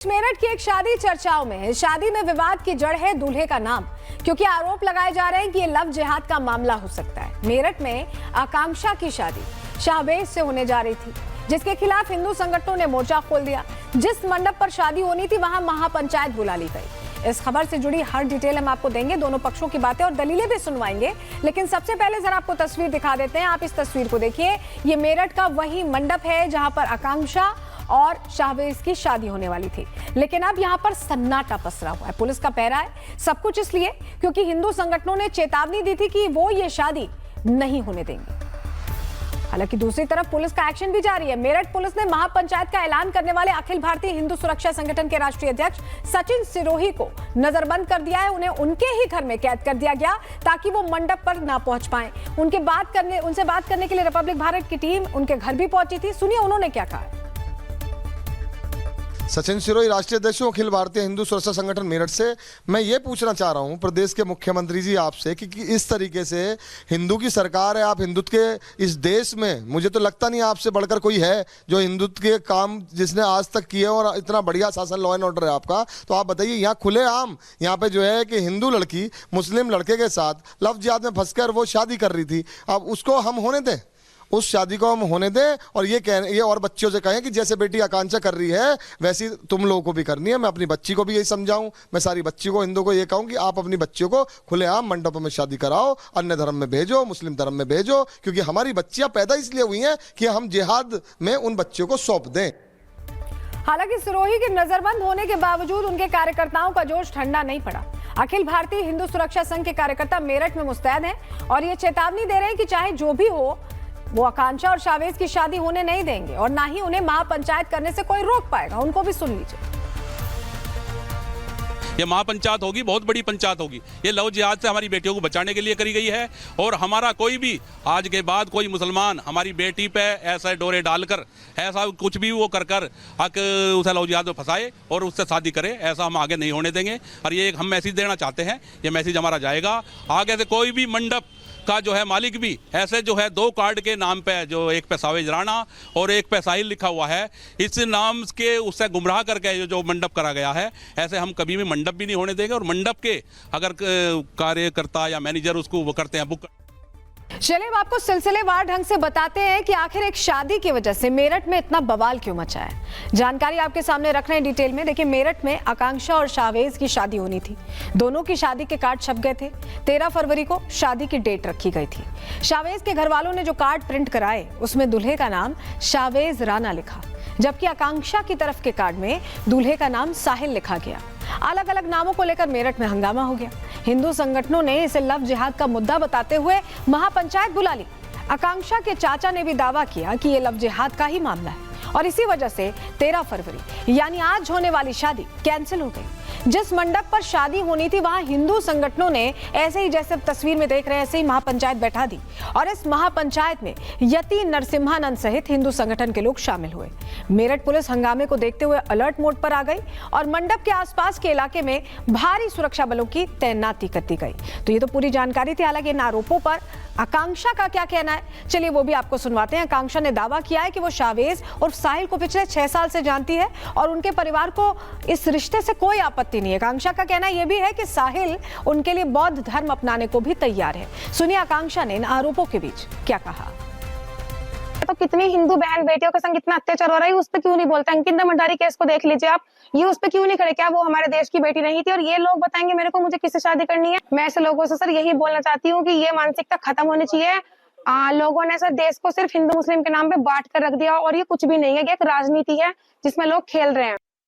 मेरठ की एक शादी चर्चाओं में है। शादी में विवाद की जड़ है दूल्हे का नाम, क्योंकि आरोप लगाए जा रहे हैं कि ये लव जिहाद का मामला हो सकता है। मेरठ में आकांक्षा की शादी शाहवेज से होने जा रही थी, जिसके खिलाफ हिंदू संगठनों ने मोर्चा खोल दिया। जिस मंडप पर शादी होनी थी वहां महापंचायत बुला ली गई। इस खबर से जुड़ी हर डिटेल हम आपको देंगे, दोनों पक्षों की बातें और दलीलें भी सुनवाएंगे। लेकिन सबसे पहले जरा आपको तस्वीर दिखा देते हैं। आप इस तस्वीर को देखिए, ये मेरठ का वही मंडप है जहां पर आकांक्षा और शाहवेज की शादी होने वाली थी। लेकिन अब यहां पर सन्नाटा पसरा हुआ है, पुलिस का पहरा है। सब कुछ इसलिए क्योंकि हिंदू संगठनों ने चेतावनी दी थी कि वो ये शादी नहीं होने देंगे। हालांकि दूसरी तरफ पुलिस का एक्शन भी जारी है। मेरठ पुलिस ने महापंचायत का ऐलान करने वाले अखिल भारतीय हिंदू सुरक्षा संगठन के राष्ट्रीय अध्यक्ष सचिन सिरोही को नजरबंद कर दिया है। उन्हें उनके ही घर में कैद कर दिया गया ताकि वो मंडप पर ना पहुंच पाए। उनसे बात करने के लिए रिपब्लिक भारत की टीम उनके घर भी पहुंची थी। सुनिए उन्होंने क्या कहा। सचिन सिरोही, राष्ट्रीय अध्यक्ष अखिल भारतीय हिंदू सुरक्षा संगठन मेरठ से। मैं ये पूछना चाह रहा हूँ प्रदेश के मुख्यमंत्री जी आपसे कि इस तरीके से हिंदू की सरकार है, आप हिंदुत्व के इस देश में, मुझे तो लगता नहीं आपसे बढ़कर कोई है जो हिंदुत्व के काम जिसने आज तक किए और इतना बढ़िया शासन लॉ एंड ऑर्डर है आपका। तो आप बताइए, यहाँ खुलेआम यहाँ पे जो है कि हिंदू लड़की मुस्लिम लड़के के साथ लव जिहाद में फंसकर वो शादी कर रही थी, अब उसको हम होने दें? उस शादी को हम होने दें और ये और बच्चियों से कहें कि जैसे बेटी आकांक्षा कर रही है वैसी तुम लोगों को भी करनी है। मैं अपनी बच्ची को भी यही समझाऊं, मैं सारी बच्ची को हिंदू को ये कहूं कि आप अपनी बच्चियों को खुलेआम मंडपों में शादी कराओ, अन्य धर्म में भेजो, मुस्लिम धर्म में भेजो, क्योंकि हमारी बच्चियां पैदा इसलिए हुई हैं कि हम जिहाद में उन बच्चियों को सौंप दें। हालांकि सिरोही के नजरबंद होने के बावजूद उनके कार्यकर्ताओं का जोश ठंडा नहीं पड़ा। अखिल भारतीय हिंदू सुरक्षा संघ के कार्यकर्ता मेरठ में मुस्तैद हैं और ये चेतावनी दे रहे हैं कि चाहे जो भी हो, वो आकांक्षा और शाहवेज की शादी होने नहीं देंगे और ना ही उन्हें महापंचायत करने से कोई रोक पाएगा। उनको भी सुन लीजिए। ये महापंचायत होगी, बहुत बड़ी पंचायत होगी। ये लव जिहाद से हमारी बेटियों को बचाने के लिए करी गई है और हमारा कोई भी आज के बाद कोई मुसलमान हमारी बेटी पे ऐसा डोरे डालकर ऐसा कुछ भी वो कर उसे लव जिहाद में फंसाए और उससे शादी करे, ऐसा हम आगे नहीं होने देंगे। और ये एक हम मैसेज देना चाहते हैं, ये मैसेज हमारा जाएगा आगे से। कोई भी मंडप का जो है मालिक भी ऐसे जो है 2 कार्ड के नाम पे, जो एक पे सावेज राणा और एक पे साहिल लिखा हुआ है, इस नाम के उससे गुमराह करके जो मंडप करा गया है, ऐसे हम कभी भी मंडप भी नहीं होने देंगे। और मंडप के अगर कार्यकर्ता या मैनेजर उसको वो करते हैं बुक। चलिए अब आपको सिलसिलेवार ढंग से बताते हैं कि आखिर एक शादी की वजह से मेरठ में इतना बवाल क्यों मचा है। जानकारी आपके सामने रख रहे हैं डिटेल में। देखिए, मेरठ में आकांक्षा और शाहवेज की शादी होनी थी। दोनों की शादी के कार्ड छप गए थे। 13 फरवरी को शादी की डेट रखी गई थी। शाहवेज के घर वालों ने जो कार्ड प्रिंट कराए उसमें दूल्हे का नाम शाहवेज राणा लिखा, जबकि आकांक्षा की तरफ के कार्ड में दूल्हे का नाम साहिल लिखा गया। अलग अलग नामों को लेकर मेरठ में हंगामा हो गया। हिंदू संगठनों ने इसे लव जिहाद का मुद्दा बताते हुए महापंचायत बुला ली। आकांक्षा के चाचा ने भी दावा किया कि ये लव जिहाद का ही मामला है और इसी वजह से 13 फरवरी यानी आज होने वाली शादी कैंसिल हो गई। जिस मंडप पर शादी होनी थी वहां हिंदू संगठनों ने ऐसे ही, जैसे तस्वीर में देख रहे हैं, ऐसे ही महापंचायत बैठा दी और इस महापंचायत में यति नरसिम्हानंद सहित हिंदू संगठन के लोग शामिल हुए। मेरठ पुलिस हंगामे को देखते हुए अलर्ट मोड पर आ गई और मंडप के आसपास के इलाके में भारी सुरक्षा बलों की तैनाती कर दी गई। तो ये तो पूरी जानकारी थी। हालांकि इन आरोपों पर आकांक्षा का क्या कहना है, चलिए वो भी आपको सुनवाते हैं। आकांक्षा ने दावा किया है कि वो शाहवेज और साहिल को पिछले 6 साल से जानती है और उनके परिवार को इस रिश्ते से कोई आपत्ति नहीं है। आकांक्षा का कहना यह भी है कि साहिल उनके लिए बौद्ध धर्म अपनाने को भी तैयार है। सुनिए आकांक्षा ने इन आरोपों के बीच क्या कहा। तो कितनी हिंदू बहन बेटियों के संग इतना अत्याचार हो रहा है, उस पर क्यों नहीं बोलते? अंकिता भंडारी केस को देख लीजिए आप, ये उस पर क्यों नहीं खड़े? क्या वो हमारे देश की बेटी नहीं थी? और ये लोग बताएंगे मेरे को मुझे किससे शादी करनी है? मैं ऐसे लोगों से सर यही बोलना चाहती हूँ कि ये मानसिकता खत्म होनी चाहिए। लोगों ने सर देश को सिर्फ हिंदू मुस्लिम के नाम पे बांट कर रख दिया और ये कुछ भी नहीं है, ये एक राजनीति है जिसमें लोग खेल रहे हैं।